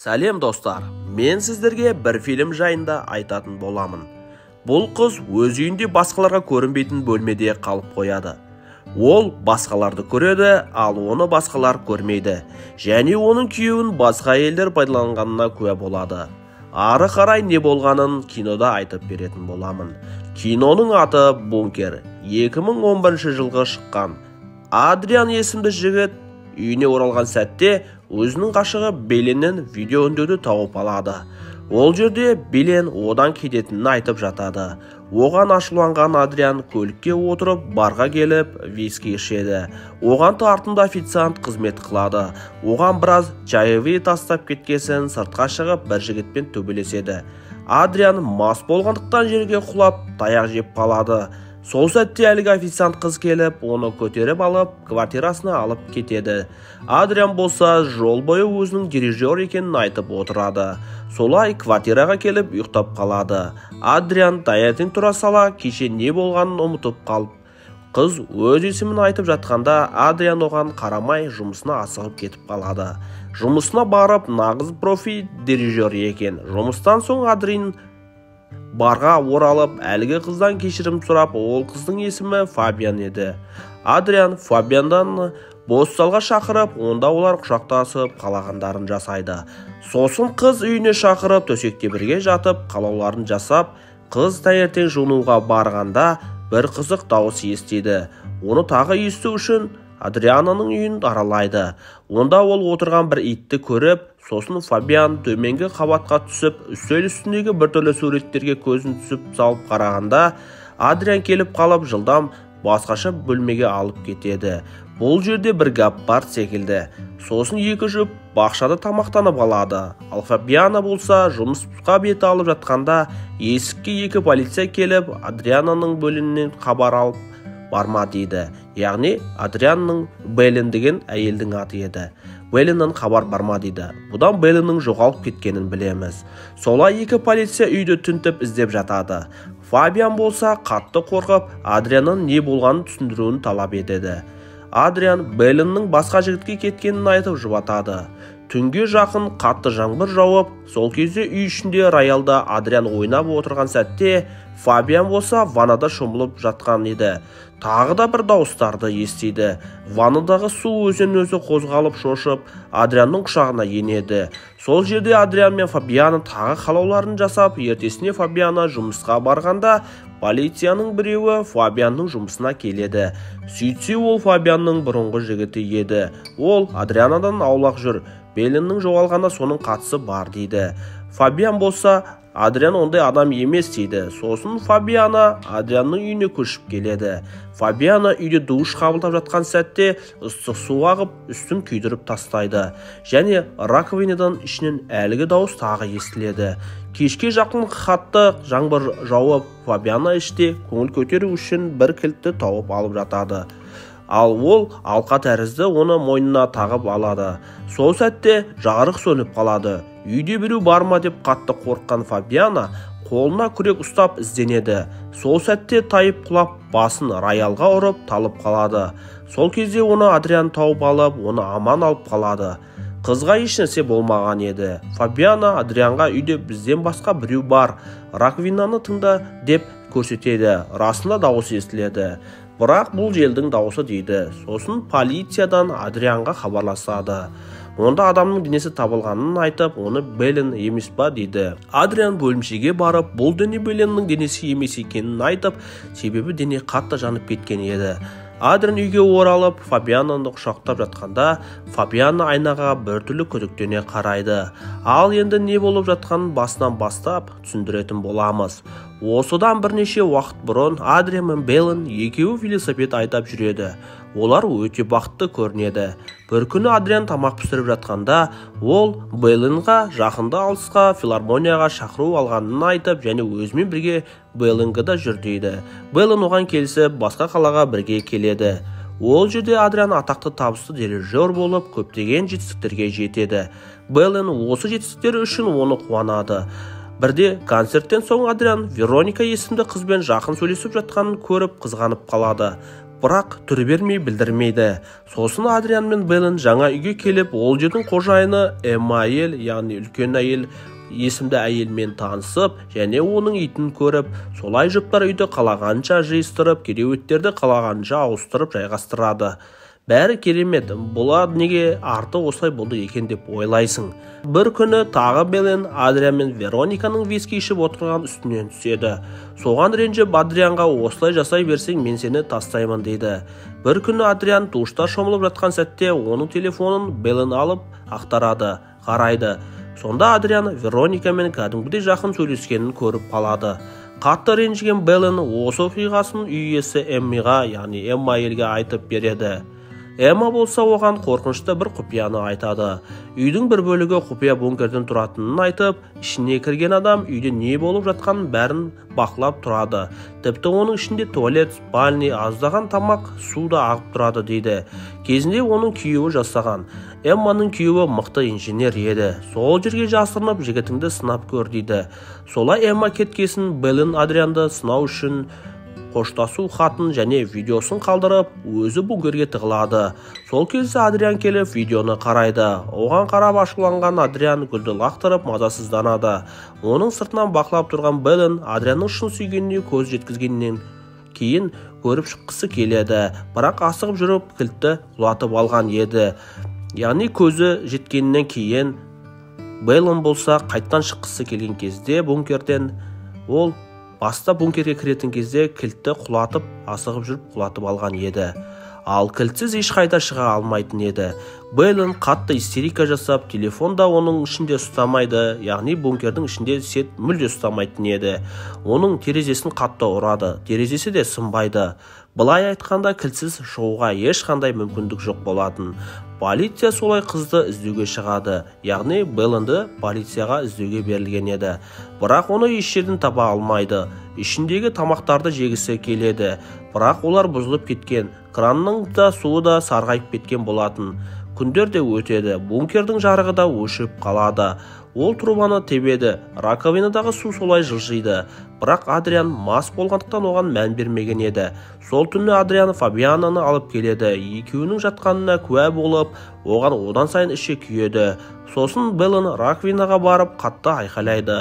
Сәлем достар, мен сіздерге бір фильм жайында айтатын боламын. Бұл қыз өз үйінде басқаларға көрінбейтін бөлмеде қалып қояды. Ол басқаларды көреді, ал оны басқалар көрмейді. Және оның күйеуін басқа әйелдер пайдаланғанына куә болады. Ары қарай не болғанын кинода айтып беретін боламын. Киноның аты «Бункер». 2011 жылғы шыққан. Адриан есімді жігіт үйіне оралған сәтте өзінің ғашығы Беленнен видео үндеуді тауып алады. Ол жерде Белен одан кететінін айтып жатады. Оған ашуланған Адриан көлікке отырып барға келіп виски ішеді. Оған артында официант қызмет қылады. Оған біраз чаевые тастап кеткесін сыртқа шығып бір жігітпен төбелеседі. Адриан мас болғандықтан жерге құлап таяқ жеп қалады. Сол сәтте әлгі официант қыз келіп, оны көтеріп алып, квартирасына алып кетеді. Адриан болса жол бойы өзінің дирижер екенін айтып отырады. Солай квартираға келіп ұйықтап қалады. Адриан таңертең тұра сала кеше не болғанын ұмытып қалып. Қыз өз есімін айтып жатқанда Адриан оған қарамай жұмысына асығып кетіп қалады. Жұмысына барып нағыз профи дирижер екен. Жұмыстан соң Адриан барға оралып, әлгі қыздан кешірім сұрап, ол қыздың есімі Фабиан еді. Адриан Фабиандан бос залға шақырып, онда олар құшақтасып қалағандарын жасайды. Сосын қыз үйіне шақырып, төсекте бірге жатып, қалауларын жасап, қыз таңертең жуынуға барғанда бір қызық дауыс естиді. Оны тағы есту үшін Адриананың үйін аралайды. Онда ол отырған бір итті көріп, сосын Фабиан төменгі қабатқа түсіп, үстел үстіндегі біртүрлі суреттерге көзін түсіп салып қарағанда, Адриан келіп қалып жылдам басқаша бөлмеге алып кетеді. Бұл жерде бір гап бар секілді. Сосын екі жұп бақшада тамақтанып алады. Ал Фабиана болса жұмысқа бет алып жатқанда, есікке екі полиция келіп, Адриананың бөлімінен хабар алып барма дейді. Яғни Адрианның Белен деген әйелдің аты еді. Беленнен хабар барма дейді. Бұдан Беленнің жоғалып кеткенін білеміз. Солай екі полиция үйді тінтіп іздеп жатады. Фабиан болса қатты қорқып, Адрианның не болғанын түсіндіруін талап етеді. Адриан Беленнің басқа жігітке кеткенін айтып жұбатады. Түнге жақын қатты жаңбыр жауып, сол кезде үй ішінде роялда Адриан ойнап отырған сәтте Фабиан болса ванада шомылып жатқан еді. Тағы да бір дауыстарды естиді. Ванадағы су өзен-өзі қозғалып шошып, Адрианның құшағына енеді. Сол жерде Адриан мен Фабиана тағы қалауларын жасап, ертесіне Фабиана жұмысқа барғанда, полицияның біреуі Фабианның жұмысына келеді. Сөйтсе ол Фабианның бұрынғы жігіті еді. Ол Адрианадан аулақ жүр. Беленнің жоғалғанда соның қатысы бар дейді. Фабиан болса Адриан ондай адам емес дейді. Сосын Фабиана Адрианның үйіне көшіп келеді. Фабиана үйде душ қабылдап жатқан сәтте ыстық су ағып, үстін күйдіріп тастайды. Және раковинадан ішінен әлгі дауыс тағы естіледі. Кешке жақын қатты жаңбыр жауып, Фабиана іште көңіл көтеру үшін бір кілтті тауып алып жатады. Ал ол алқа тәрізді оны мойнына тағып алады. Сол сәтте жарық сөніп қалады. Үйде біреу бар ма деп қатты қорыққан Фабиана қолына күрек ұстап ізденеді. Сол сәтте тайып құлап, басын роялға ұрып талып қалады. Сол кезде оны Адриан тауып алып, оны аман алып қалады. Қызға ешнәрсе болмаған еді. Фабиана Адрианға үйде бізден басқа біреу бар, раковинаны тыңда деп көрсетеді. Расында дауыс естіледі. Бірақ бұл желдің дауысы дейді. Сосын полициядан Адрианға хабарласады. Онда адамның денесі табылғанын айтып, оны Белен емес па дейді. Адриан бөлімшеге барып, бұл дене Беленнің денесі емес екенін айтып, себебі дене қатты жанып кеткен еді. Адриан үйге оралып, Фабиананы құшақтап жатқанда, Фабиана айнаға біртүрлі күдіктене қарайды. Ал енді не болып жатқанын басынан бастап түсіндіретін боламыз. Осыдан бірнеше уақыт бұрын Адриан мен Белен екеуі велосипед айдап жүреді. Олар өте бақытты көрінеді. Бір күні Адриан тамақ пісіріп жатқанда, ол Беленға жақында алысқа филармонияға шақыру алғанын айтып, және өзімен бірге Беленге да жүр дейді. Белен оған келісіп, басқа қалаға бірге келеді. Ол жерде Адриан атақты табысты дирижер болып, көптеген жетістіктерге жетеді. Белен осы жетістіктері үшін оны қуанады. Бірде концерттен соң Адриан Вероника есімді қызбен жақын сөйлесіп жатқанын көріп қызғанып қалады. бірақ түр бермей білдірмейді. Сосын Адриан мен Беллен жаңа үйге келіп, ол жердің қожайыны Эмма әйел, яғни үлкен әйел есімді әйелмен танысып, және оның итін көріп, солай жұптар үйді қалағанша жиыстырып, кереуеттерді қалағанша ауыстырып жайғастырады. Бәрі керемет, бұлар неге арты осылай болды екен деп ойлайсың. Бір күні тағы Беллен Адриан мен Верониканың виски ішіп отырған үстінен түседі. Соған ренжіп Адрианға осылай жасай берсең мен сені тастаймын дейді. Бір күні Адриан душта шомылып жатқан сәтте оның телефонын Беллен алып ақтарады, қарайды. Сонда Адриан Вероникамен кәдімгідей жақын сөйлескенін көріп қалады. Қатты ренжіген Беллен осы оқиғасын үй иесі Эммаға, яғни Эмма әйелге айтып береді. Эмма болса оған қорқынышты бір құпияны айтады. Үйдің бір бөлігі құпия бункерден тұратынын айтып, ішіне кірген адам үйде не болып жатқанын бәрін бақылап тұрады. Тіпті оның ішінде туалет, спальня, аздаған тамақ, су да ағып тұрады дейді. Кезінде оның күйеуі жасаған. Эмманың күйеуі мықты инженер еді. Сол жерге жасырынып жігітіңді сынап көр дейді. Солай Эмма кеткесін Беллен Адрианды сынау үшін қоштасу хатын және видеосын қалдырып, өзі бункерге тығылады. Сол кезде Адриан келіп видеоны қарайды. Оған қарап ашуланған Адриан гүлді лақтырып мазасызданады. Оның сыртынан бақылап тұрған Беллен Адрианның шын сүйгеніне көз жеткізгеннен кейін көріп шыққысы келеді. Бірақ асығып жүріп кілтті құлатып алған еді. Яғни көзі жеткеннен кейін Беллен болса қайттан шыққысы келген кезде бункерден, ол баста бункерге кіретін кезде кілтті құлатып, асығып жүріп құлатып алған еді. Ал кілтсіз ешқайда шыға алмайтын еді. Беллен қатты истерика жасап, телефон да оның ішінде ұстамайды, яғни бункердің ішінде сет мүлде ұстамайтын еді. Оның терезесін қатты ұрады, терезесі де сынбайды. Былай айтқанда кілтсіз шығуға ешқандай мүмкіндік жоқ болатын. Полиция солай қызды іздеуге шығады, яғни Белленді полицияға іздеуге берілген еді. Бірақ оны еш жерден таба алмайды. Ішіндегі тамақтарды жегісі келеді, бірақ олар бұзылып кеткен. Кранның да суы да сарғайып кеткен болатын. Күндер де өтеді, бункердің жарығы да өшіп қалады. Ол трубаны тебеді, раковинадағы су солай жылжиды. Бірақ Адриан мас болғандықтан оған мән бермеген еді. Сол түні Адриан Фабиананы алып келеді. Екеуінің жатқанына куә болып, оған одан сайын іші күйеді. Сосын Беллен раковинаға барып қатты айқайлайды,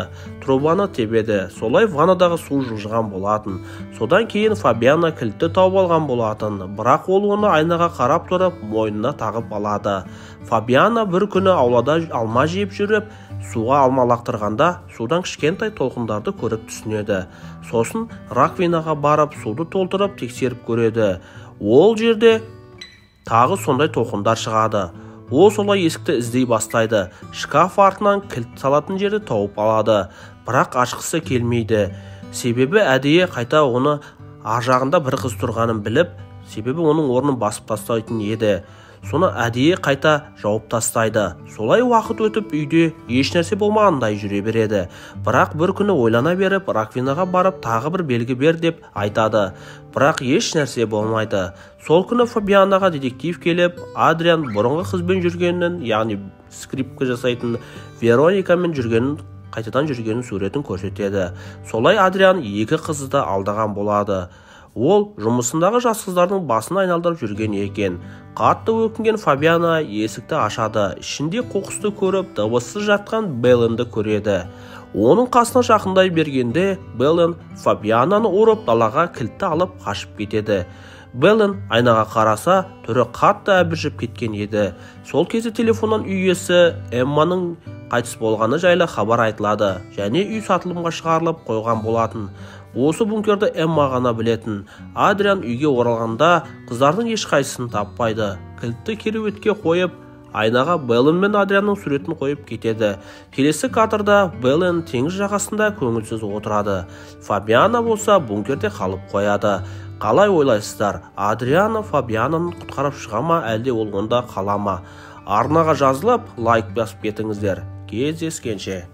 трубаны тебеді. Солай ваннадағы су жылжыған болатын. Содан кейін Фабиана кілтті тауып алған болатын. Бірақ ол оны айнаға қарап тұрып, мойнына тағып алады. Фабиана бір күні аулада алма жеп жүріп, суға алма лақтырғанда, судан кішкентай толқындарды көріп түсінеді. Сосын раковинаға барып, суды толтырып тексеріп көреді. Ол жерде тағы сондай толқындар шығады. Ол солай есікті іздей бастайды. Шкаф артынан кілт салатын жерді тауып алады. Бірақ ашқысы келмейді. Себебі әдейі қайта оны ар жағында бір қыз тұрғанын біліп, себебі оның орнын басып тастайтын еді. Соны әдейі қайта жауып тастайды. Солай уақыт өтіп үйде еш нәрсе болмағандай жүре береді. Бірақ бір күні ойлана беріп, раковинаға барып тағы бір белгі бер деп айтады. Бірақ еш нәрсе болмайды. Сол күні Фабианаға детектив келіп, Адриан бұрынғы қызбен жүргенін, яғни скрипка жасайтын Вероникамен қайтадан жүргенін суретін көрсетеді. Солай Адриан екі қызды да алдаған болады. Ол жұмысындағы жас қыздардың басын айналдырып жүрген екен. Қатты өкінген Фабиана есікті ашады. Ішінде қоқысты көріп, дыбыссыз жатқан Белленді көреді. Оның қасына жақындай бергенде Беллен Фабиананы ұрып далаға кілтті алып қашып кетеді. Беллен айнаға қараса, түрі қатты әбіржіп кеткен еді. Сол кезде телефоннан үй иесі Эмманың қайтыс болғаны жайлы хабар айтылады, және үй сатылымға шығарылып қойған болатын. Осы бункерді Эмма ғана білетін. Адриан үйге оралғанда қыздардың ешқайсысын таппайды. Кілтті кереуетке қойып, айнаға Беллен мен Адрианның суретін қойып кетеді. Келесі кадрда Беллен теңіз жағасында көңілсіз отырады. Фабиана болса бункерде қалып қояды. Қалай ойлайсыздар? Адриан Фабиананы құтқарып шыға ма, әлде ол онда қала ма? Арнаға жазылып, лайк басып кетіңіздер. Кездескенше.